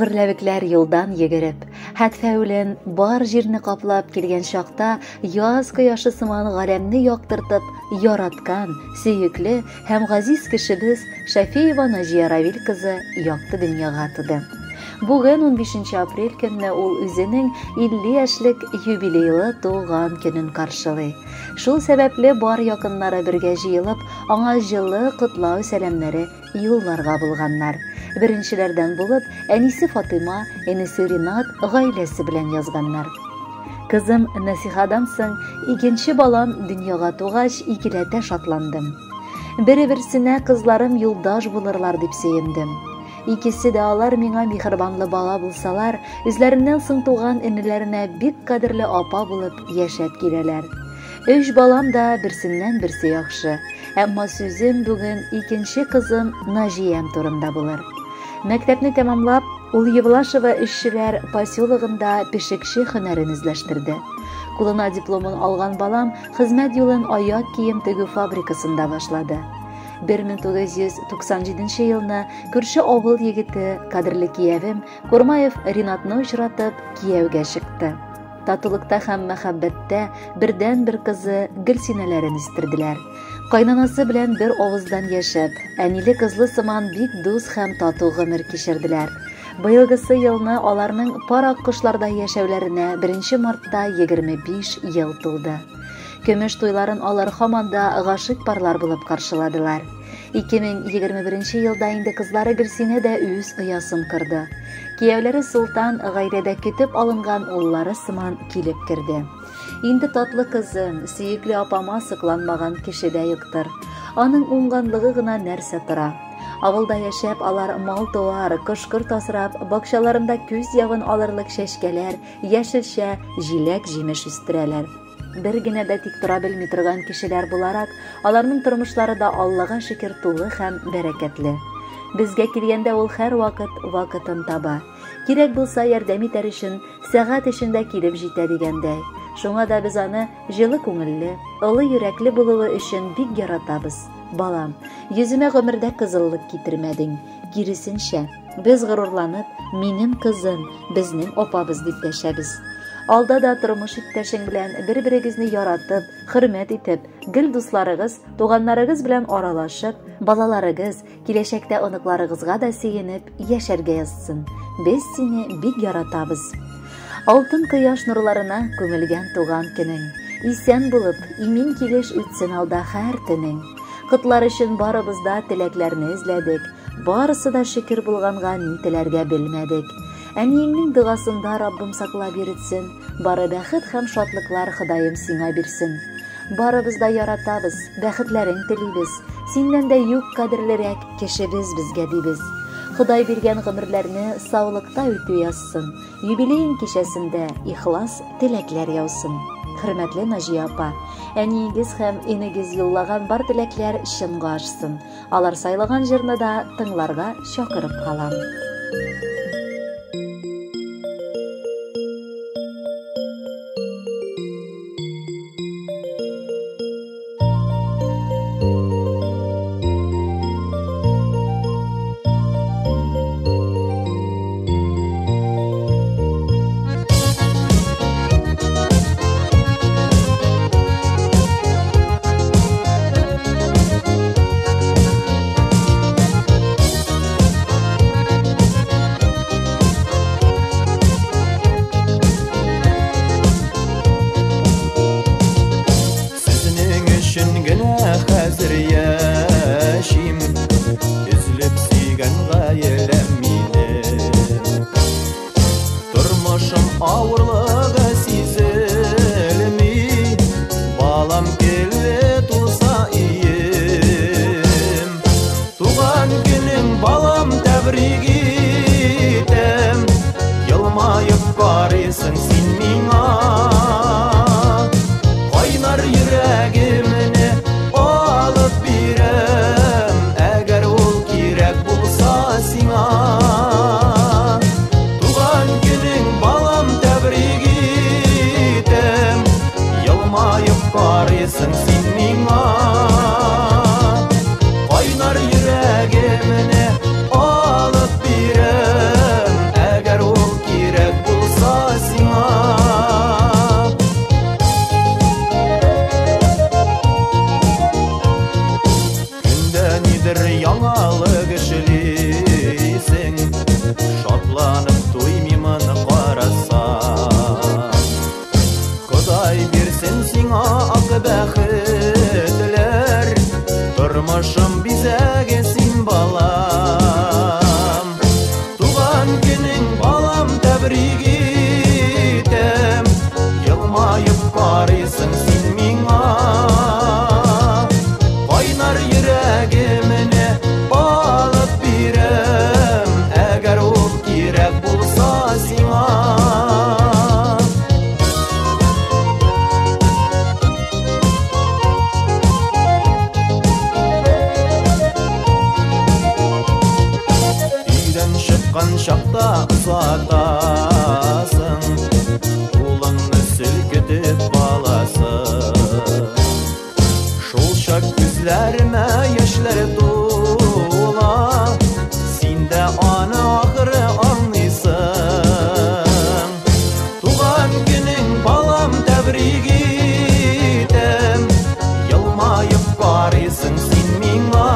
Гөрләвекләр юлдан йөгереп, хәтфәүлен бар җирне каплап килгән чакта яз кояшы сыман галәмне яктыртып яраткан, сөекле һәм газиз кешебез Шафеева Наҗия Равил кызы якты дөньяга туды. Бүген 15 апрель көнне ул үзенең 50 яшьлек юбилейлы туган көнен каршылый. Шул сәбәпле бар якыннары бергә җыелып, аңа җылы котлау сәламнәре юлларга булганнар. Беренчеләрдән булып, әнисе Фатыма, энесе Ринат гаиләсе белән язганнар. Кызым Насихадан соң икенче балам дөньяга тугач икеләтә шатландым. Бер-берсенә кызларым юлдаш булырлар дип сөендем. Икесе дә алар миңа михербанлы бала булсалар, үзләреннән соң туган энеләренә бик кадерле апа булып яшәп киләләр. 3 балам да берсеннән берсе яхшы. Әмма сүзем бүген икенче кызым Наҗиям турында булыр. Мәктәпне тәмамлап, ул Евлашева эшчеләр поселогында пешекче һөнәрен үзләштерде. Кулына дипломын алган балам хезмәт юлын аяк кием тегү фабрикасында башлады. 1997 елны күрше авыл егете, кадерле киявем Курмаев Ринатны очратып кияүгә чыкты. Татулыкта һәм мәхәббәттә бердән-бер кызы Гөлсинәләрен үстерделәр. Кайнанасы белән бер авыздан яшәп, әниле кызлы сыман бик дус һәм тату гомер кичерделәр. Быелгысы елны аларның пар аккошларда яшәүләренә 1 мартта 25 ел тулды. Көмеш туйларын алар һаманда гашык парлар булып каршыладылар. 2021 елда инде кызлары Гөлсинә дә үз оясын кырды. Кияүләре Султан гаиләдә көтеп алынган уллары сыман килеп керде. Инде татлы кызым, сөекле апама сыкланмаган кеше дә юктыр. Аның уңганлыгы гына нәрсә тора. Авылда яшәп, алар мал-туар, кош-корт асрап, бакчаларында күз ягын алырлык чәчкәләр, яшелчә, җиләк-җимеш үстерәләр. Бер генә дә тик тора белми торган кешеләр буларак, аларның тормышлары да Аллага шөкер тулы һәм бәрәкәтле. Безгә килгәндә ул һәр вакытын таба. Кирәк булса ярдәм итәр өчен сәгать эчендә килеп җитә дигәндәй. Шуңа да без аны җылы күңелле, олы йөрәкле булуы өчен бик яратабыз. Балам, йөземә гомердә кызыллык китермәдең. Киресенчә, без горурланып, минем кызым, безнең апабыз дип дәшәбез. Алда да тормыш иптәшең белән бер-берегезне яратып, хөрмәт итеп, гел дусларыгыз, туганнарыгыз белән аралашып, балаларыгыз, киләчәктә оныкларыгызга да сөенеп яшәргә язсын. Без сине бик яратабыз. Алтын кояш нурларына күмелгән туган көнең. Исән булып, имин килеш үтсен алда һәр төнең. Котлар өчен барыбыз да теләкләрне эзләдек. Барысы да шөкер булганга ни теләргә белмәдек. Әниеңнең догасында Раббым саклап йөртсен, бары бәхет һәм шатлыклар Ходаем сиңа бирсен. Барыбыз да яратабыз, бәхетләрен телибез. Синнән дә юк кадерлерәк кешебез безгә дибез. Ходай биргән гомерләрне саулыкта үтү язсын. Юбилейн кичәсендә ихлас теләкләр яусын. Хөрмәтле Наҗия апа, әниегез һәм инегез юллаган бар теләкләр чынга ашсын. Алар сайлаган җырны да тыңларга чакырып калам. бирсен сиңа ак бәхетләр, тормышым бизәге син балам. Туган көнең балам тәбрик итәм, елмаеп карыйсың син миңа. Кайнар йөрәгемне алып бирәм, әгәр ул кирәк булса сиңа. Шақта ұзатасың, улыңны сілкітіп баласың. Шул шақ күзләріме яшьләр тула, син дә аны ахыры аңлыйсың. Туган көнең балам тәбрик итәм, елмаеп карыйсың син миңа.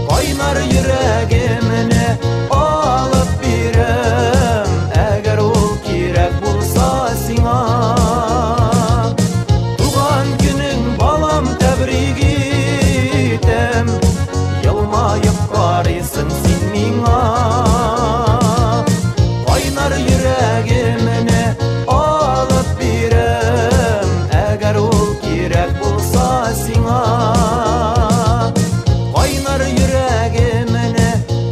Кайнар йөрәгемне алып бирәм, әгәр ул кирәк булса сиңа. Туган көнең балам тәбрик итәм, елмаеп карыйсың син миңа. Кайнар йөрәгемне алып бирәм, әгәр ул кирәк булса сиңа. Кайнар йөрәгемне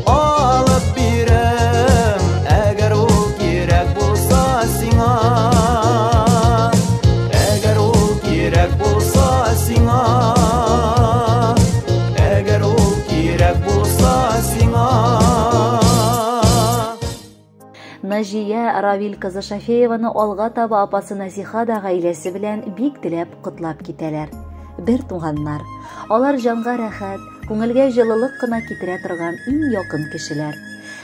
алып бирәм, әгәр ул кирәк булса сиңа. Әгәр ул кирәк булса сиңа. Әгәр ул кирәк булса сиңа. Наҗия Равил кызы Шафееваны алга таба апасы Насиха да гаиләсе белән бик теләп котлап китәләр. Бер туганнар. Алар җанга рәхәт, күңелгә җылылык кына китерә торган иң якын кешеләр.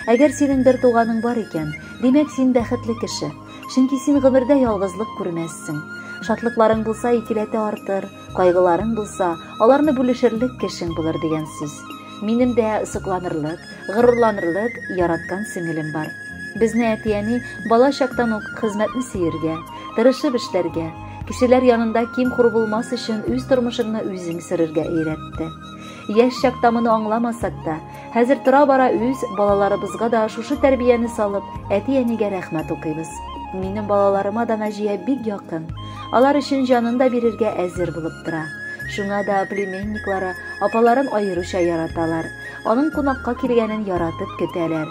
Әгәр синең бер туганың бар икән, димәк син бәхетле кеше. Чөнки син гомердә ялгызлык күрмәссең. Шатлыкларың булса икеләтә артыр, кайгыларың булса, аларны бүлешерлек кешең булыр дигән сүз. Минем дә сокланырлык, горурланырлык яраткан сеңелем бар. Безне әтияне бала чактан ук хезмәтне сөергә, тырышып эшләргә, кешеләр янында ким-хур булмас өчен үз тормышыңны үзең сөрергә өйрәтте. Яшь чакта моны аңламасак та, хәзер тора-бара үз балаларыбызга да шушы тәрбияне салып, әти-әнигә рәхмәт укыйбыз. Минем балаларыма да Наҗия бик якын. Алар өчен җанын да бирергә әзер булып тора. Шуңа да племенниклары апаларын аеруча яраталар. Аның кунакка килгәнен яратып көтәләр.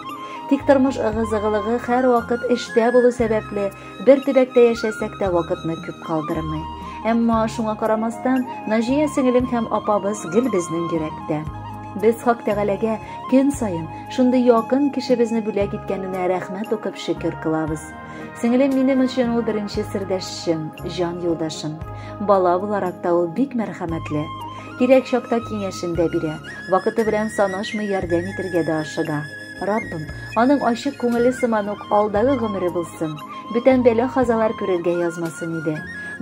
Тик тормыш ыгы-зыгылыгы һәр вакыт эштә булу сәбәпле бер төбәктә яшәсәк тә вакытны күп калдырмый. Әмма шуңа карамастан Наҗия сеңелем һәм апабыз гел безнең йөрәктә. Без Хак Тәгаләгә көн сайын шундый якын кешебезне бүләк иткәненә рәхмәт укып шөкер кылабыз. Сеңелем минем өчен ул беренче сердәшем, җан юлдашым. Бала буларак та ул бик мәрхәмәтле. Кирәк чакта киңәшен дә бирә, вакыты белән санашмый ярдәм итәргә дә ашыга. Раббым, аның ачык күңеле сыман ук алдагы гомере булсын, бүтән бәла-казалар күрергә язмасын иде.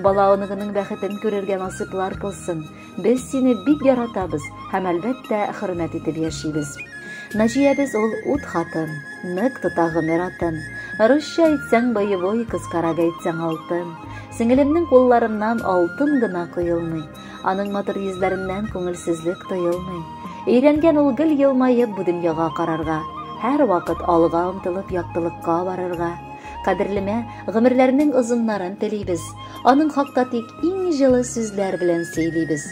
Бала оныгының бәхетен күрергә насыйплар кылсын. Без сине бик яратабыз һәм әлбәттә хөрмәт итеп яшибез. Наҗиябез ул ут хатын, нык тота гомер атын. Русча әйтсәң боевой, кыскарак әйтсәң алтын. Сеңелемнең кулларыннан алтын гына коелмый, аның матур йөзләреннән күңелсезлек тоелмый. Өйрәнгән ул гел елмаеп бу дөньяга карарга, һәр вакыт алга омтылып яктылыкка барырга. Кадерлемә гомерләрнең озыннарын телибез. Аның хакта тик иң җылы сүзләр белән сөйлибез.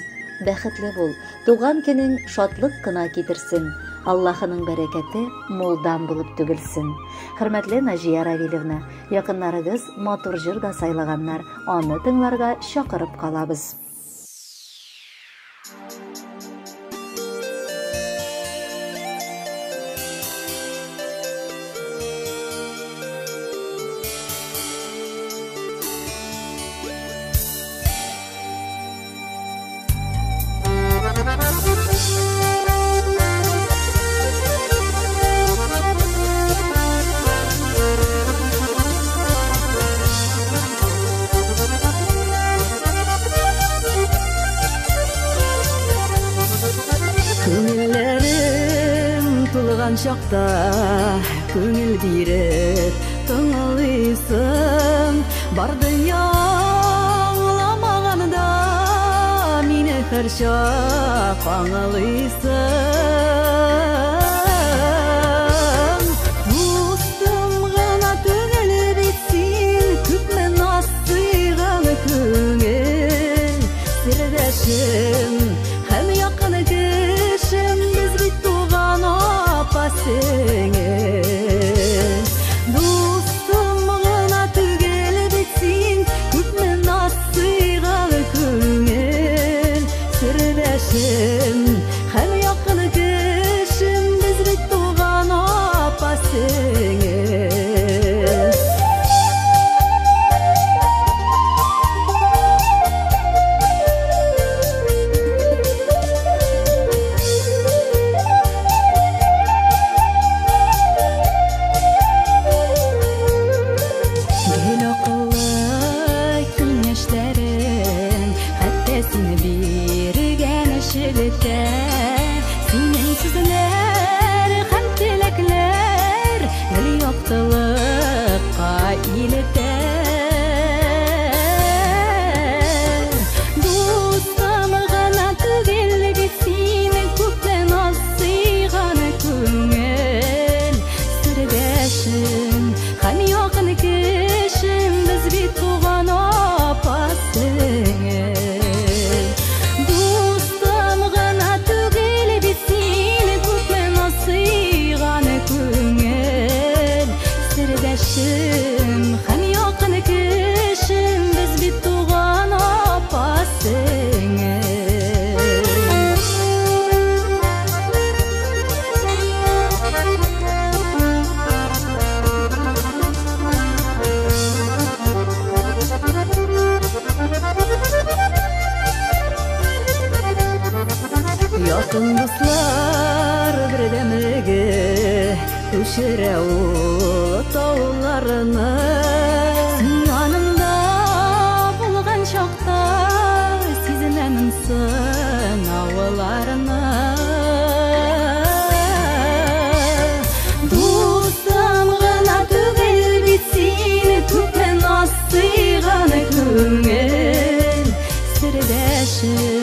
Бәхетле бул, туган көнең шатлык кына китерсен. Аллаһының бәрәкәте мулдан булып түгелсен. Хөрмәтле Наҗия Равиловна, якыннарыгыз матур җыр да сайлаганнар. Аны тыңларга чакырып калабыз. Чакта күңел биреп тыңлыйсың, бар дөнья шақ аңылыйсың. Достым ғана түгел бетсин, күпмен асыйған көңіл. Сірдәшім, һәм яқын кішім, біз бит туған апа сіңіл. Достым ғана түгел бетсин, күпмен асыйған көңіл. Сірдәшім, һәм яқын кішім, біз бит туған апа сіңіл. Гел ақылы кеңешлерің, хәтта сені бирген шілті. Сенің сүзлер һәм тілеклер гел яктылыкка илтер. Достым ғана түгел бит сені, күптен асыйған көңіл. Сірдәшім, һәм яқын кішім, біз бит туған апа сіңіл. Достым ғана түгел бит сені, күпмен асыйған көңіл. Сірдәшім, һәм яқын кішім, біз бит туған апа сіңіл. Якын дуслар бердәмлеге күчерә ул тауларны. Син янымда булган чакта сизенәмен сынауларны. Достым ғана түгел бит сені, күпмен асыйған көңіл. Сірдәшім,